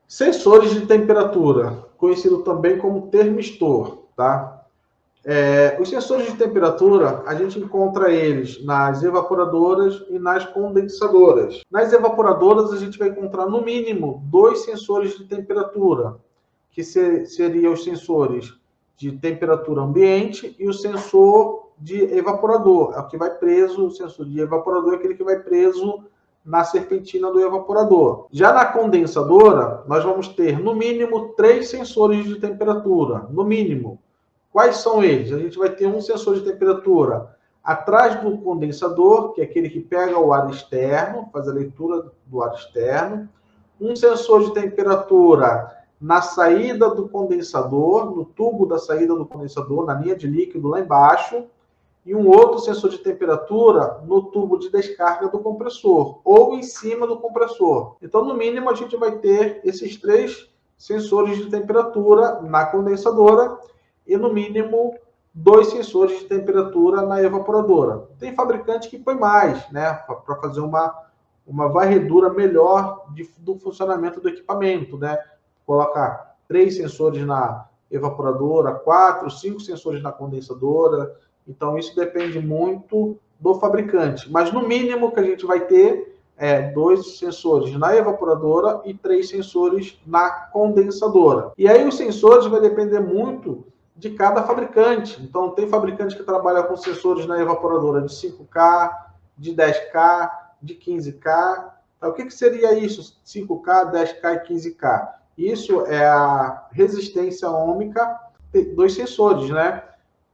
Sensores de temperatura, conhecido também como termistor, tá? Os sensores de temperatura, a gente encontra eles nas evaporadoras e nas condensadoras. Nas evaporadoras, a gente vai encontrar, no mínimo, dois sensores de temperatura, que seriam os sensores de temperatura ambiente e o sensor de evaporador. É o que vai preso, o sensor de evaporador é aquele que vai preso na serpentina do evaporador. Já na condensadora, nós vamos ter, no mínimo, 3 sensores de temperatura, no mínimo. Quais são eles? A gente vai ter um sensor de temperatura atrás do condensador, que é aquele que pega o ar externo, faz a leitura do ar externo. Um sensor de temperatura na saída do condensador, no tubo da saída do condensador, na linha de líquido lá embaixo. E um outro sensor de temperatura no tubo de descarga do compressor, ou em cima do compressor. Então, no mínimo, a gente vai ter esses 3 sensores de temperatura na condensadora e, no mínimo, 2 sensores de temperatura na evaporadora. Tem fabricante que põe mais, né, para fazer uma varredura melhor do funcionamento do equipamento, né? Coloca 3 sensores na evaporadora, 4, 5 sensores na condensadora. Então, isso depende muito do fabricante. Mas, no mínimo, que a gente vai ter 2 sensores na evaporadora e 3 sensores na condensadora. E aí, os sensores vai depender muito de cada fabricante. Então, tem fabricante que trabalha com sensores na evaporadora de 5K, de 10K, de 15K. O que seria isso? 5K, 10K e 15K. Isso é a resistência ôhmica dos sensores, né?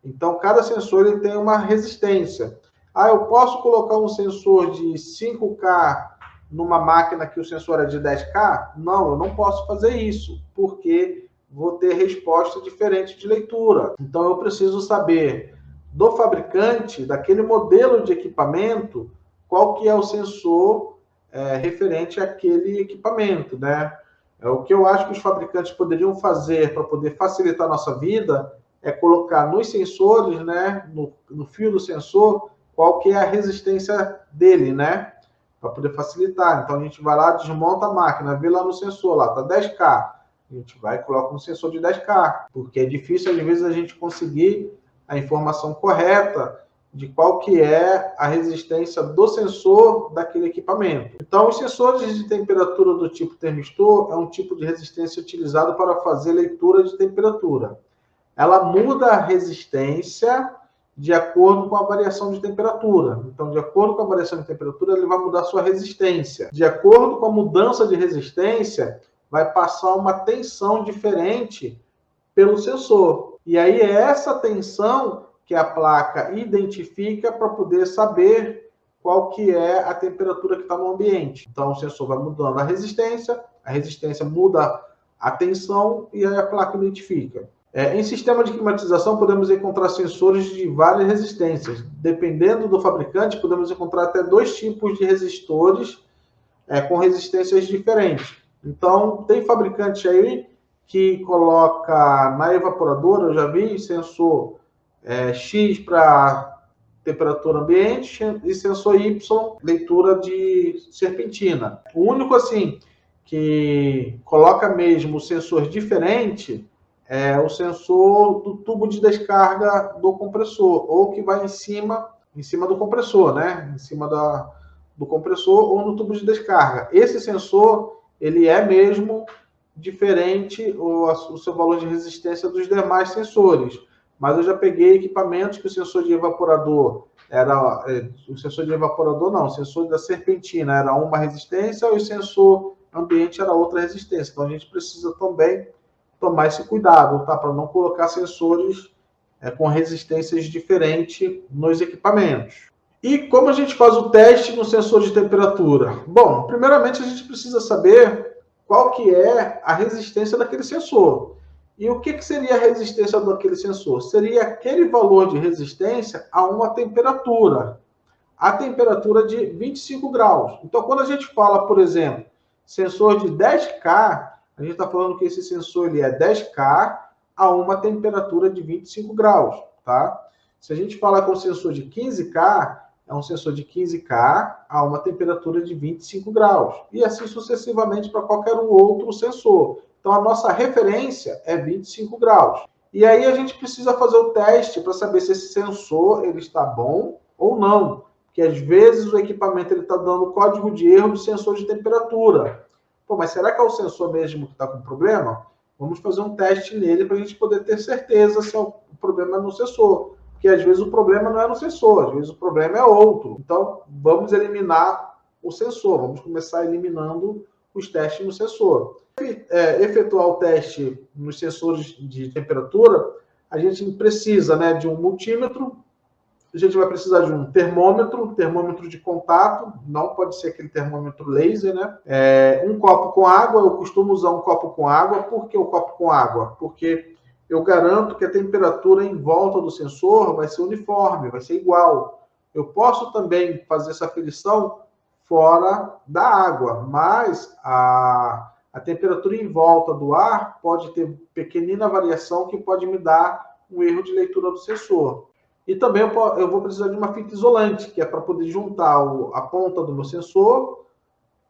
Então, cada sensor ele tem uma resistência. Eu posso colocar um sensor de 5K numa máquina que o sensor é de 10K? Não, eu não posso fazer isso, porque vou ter resposta diferente de leitura. Então, eu preciso saber do fabricante, daquele modelo de equipamento, qual que é o sensor referente àquele equipamento, né? O que eu acho que os fabricantes poderiam fazer para poder facilitar a nossa vida é colocar nos sensores, né, no fio do sensor, qual que é a resistência dele, né? Para poder facilitar. Então, a gente vai lá, desmonta a máquina, vê lá no sensor, lá, tá 10K. A gente vai e coloca um sensor de 10K, porque é difícil, às vezes, a gente conseguir a informação correta de qual que é a resistência do sensor daquele equipamento. Então, os sensores de temperatura do tipo termistor é um tipo de resistência utilizado para fazer leitura de temperatura. Ela muda a resistência de acordo com a variação de temperatura. Então, de acordo com a variação de temperatura, ele vai mudar a sua resistência. De acordo com a mudança de resistência, vai passar uma tensão diferente pelo sensor. E aí é essa tensão que a placa identifica para poder saber qual que é a temperatura que está no ambiente. Então, o sensor vai mudando a resistência muda a tensão e aí a placa identifica. Em sistema de climatização, podemos encontrar sensores de várias resistências. Dependendo do fabricante, podemos encontrar até 2 tipos de resistores com resistências diferentes. Então, tem fabricante aí que coloca na evaporadora, eu já vi, sensor X para temperatura ambiente e sensor Y, leitura de serpentina. O único, assim, que coloca mesmo o sensor diferente é o sensor do tubo de descarga do compressor, ou que vai em cima do compressor, né? Em cima do compressor ou no tubo de descarga. Esse sensor, ele é mesmo diferente o seu valor de resistência dos demais sensores. Mas eu já peguei equipamentos que o sensor de evaporador o sensor da serpentina era uma resistência e o sensor ambiente era outra resistência. Então a gente precisa também tomar esse cuidado, tá? Para não colocar sensores com resistências diferentes nos equipamentos. E como a gente faz o teste no sensor de temperatura? Bom, primeiramente a gente precisa saber qual que é a resistência daquele sensor. E o que seria a resistência daquele sensor? Seria aquele valor de resistência a uma temperatura. A temperatura de 25 graus. Então, quando a gente fala, por exemplo, sensor de 10K, a gente está falando que esse sensor ele é 10K a uma temperatura de 25 graus, tá? Se a gente falar com sensor de 15K, é um sensor de 15K a uma temperatura de 25 graus. E assim sucessivamente para qualquer outro sensor. Então, a nossa referência é 25 graus. E aí a gente precisa fazer o teste para saber se esse sensor ele está bom ou não. Porque às vezes o equipamento está dando código de erro do sensor de temperatura. Pô, mas será que é o sensor mesmo que está com problema? Vamos fazer um teste nele para a gente poder ter certeza se o problema é no sensor. Porque às vezes o problema não é no sensor, às vezes o problema é outro. Então, vamos eliminar o sensor, vamos começar eliminando os testes no sensor. Efetuar o teste nos sensores de temperatura, a gente precisa, né, de um multímetro, a gente vai precisar de um termômetro de contato, não pode ser aquele termômetro laser, né? Um copo com água, eu costumo usar um copo com água. Por que o copo com água? Porque eu garanto que a temperatura em volta do sensor vai ser uniforme, vai ser igual. Eu posso também fazer essa aferição fora da água, mas a temperatura em volta do ar pode ter pequenina variação que pode me dar um erro de leitura do sensor. E também eu vou precisar de uma fita isolante, que é para poder juntar a ponta do meu sensor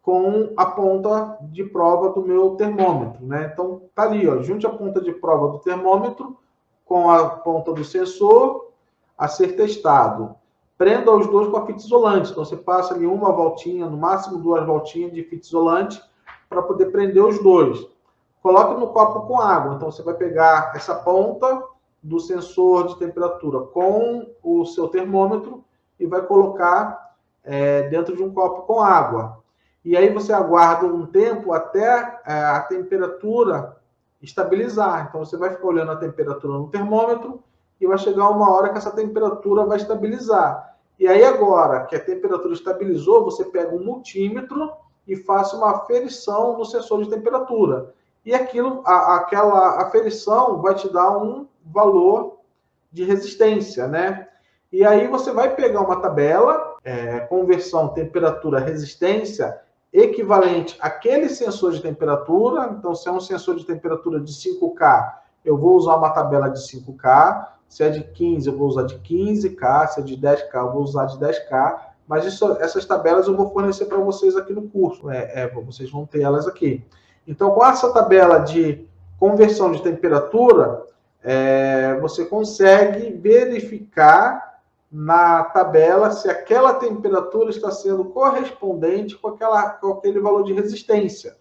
com a ponta de prova do meu termômetro, né? Então, tá ali, ó, junte a ponta de prova do termômetro com a ponta do sensor a ser testado. Prenda os dois com a fita isolante. Então, você passa ali uma voltinha, no máximo 2 voltinhas de fita isolante para poder prender os dois. Coloque no copo com água. Então, você vai pegar essa ponta do sensor de temperatura com o seu termômetro e vai colocar dentro de um copo com água. E aí você aguarda um tempo até a temperatura estabilizar. Então você vai ficar olhando a temperatura no termômetro e vai chegar uma hora que essa temperatura vai estabilizar. E aí agora que a temperatura estabilizou, você pega um multímetro e faça uma aferição no sensor de temperatura. E aquela aferição vai te dar um valor de resistência, né? E aí você vai pegar uma tabela, conversão temperatura-resistência, equivalente àquele sensor de temperatura. Então, se é um sensor de temperatura de 5K, eu vou usar uma tabela de 5K. Se é de 15, eu vou usar de 15K. Se é de 10K, eu vou usar de 10K. Mas essas tabelas eu vou fornecer para vocês aqui no curso. Vocês vão ter elas aqui. Então, com essa tabela de conversão de temperatura, você consegue verificar na tabela se aquela temperatura está sendo correspondente com aquele valor de resistência,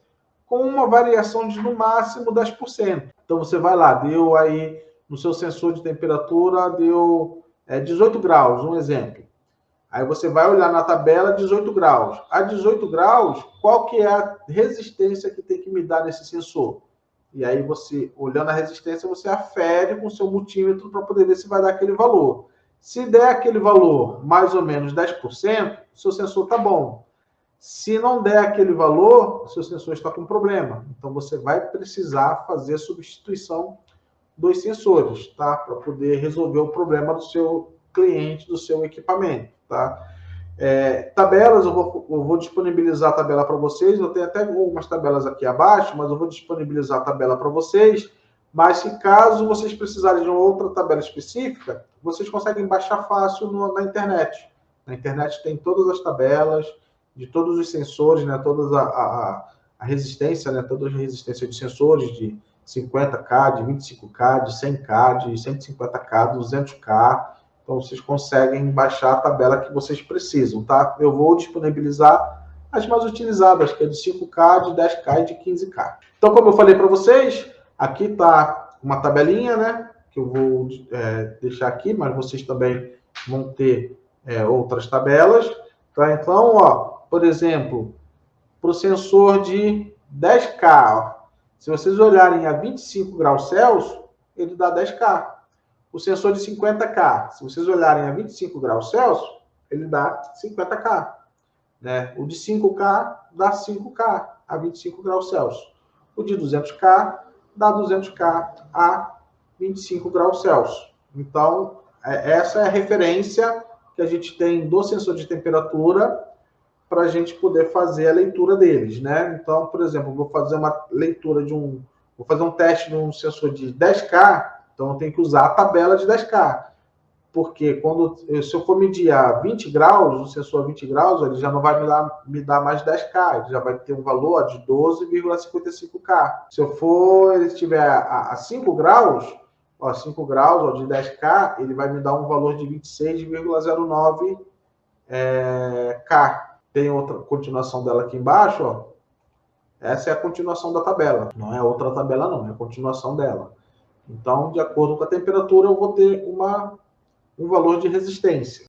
com uma variação de no máximo 10%. Então você vai lá, deu aí no seu sensor de temperatura, deu 18 graus, um exemplo. Aí você vai olhar na tabela 18 graus. A 18 graus, qual que é a resistência que tem que me dar nesse sensor? E aí você, olhando a resistência, você afere com o seu multímetro para poder ver se vai dar aquele valor. Se der aquele valor, mais ou menos 10%, seu sensor está bom. Se não der aquele valor, seu sensor está com problema. Então, você vai precisar fazer a substituição dos sensores, tá? Para poder resolver o problema do seu cliente, do seu equipamento, tá? Tabelas, eu vou disponibilizar a tabela para vocês. Eu tenho até algumas tabelas aqui abaixo, mas eu vou disponibilizar a tabela para vocês. Mas se caso vocês precisarem de uma outra tabela específica, vocês conseguem baixar fácil na internet. Na internet tem todas as tabelas de todos os sensores, né? Toda a resistência, né? Todas as resistências de sensores de 50K, de 25K, de 100K, de 150K, 200K. Então, vocês conseguem baixar a tabela que vocês precisam, tá? Eu vou disponibilizar as mais utilizadas, que é de 5K, de 10K e de 15K. Então, como eu falei para vocês, aqui está uma tabelinha, né? Que eu vou deixar aqui, mas vocês também vão ter outras tabelas. Tá? Então, ó, por exemplo, para o sensor de 10K, ó, se vocês olharem a 25 graus Celsius, ele dá 10K. O sensor de 50K, se vocês olharem a 25 graus Celsius, ele dá 50K. Né? O de 5K dá 5K a 25 graus Celsius. O de 200K dá 200K a 25 graus Celsius. Então, essa é a referência que a gente tem do sensor de temperatura para a gente poder fazer a leitura deles, né? Então, por exemplo, vou fazer uma leitura vou fazer um teste de um sensor de 10K, então eu tenho que usar a tabela de 10K. porque se eu for medir a 20 graus, o sensor a 20 graus, ele já não vai me dar mais 10K, ele já vai ter um valor de 12,55K. Se ele estiver a 5 graus, 5 graus de 10K, ele vai me dar um valor de 26,09K. Tem outra continuação dela aqui embaixo, ó. Essa é a continuação da tabela, não é outra tabela não, é a continuação dela. Então, de acordo com a temperatura, eu vou ter um valor de resistência.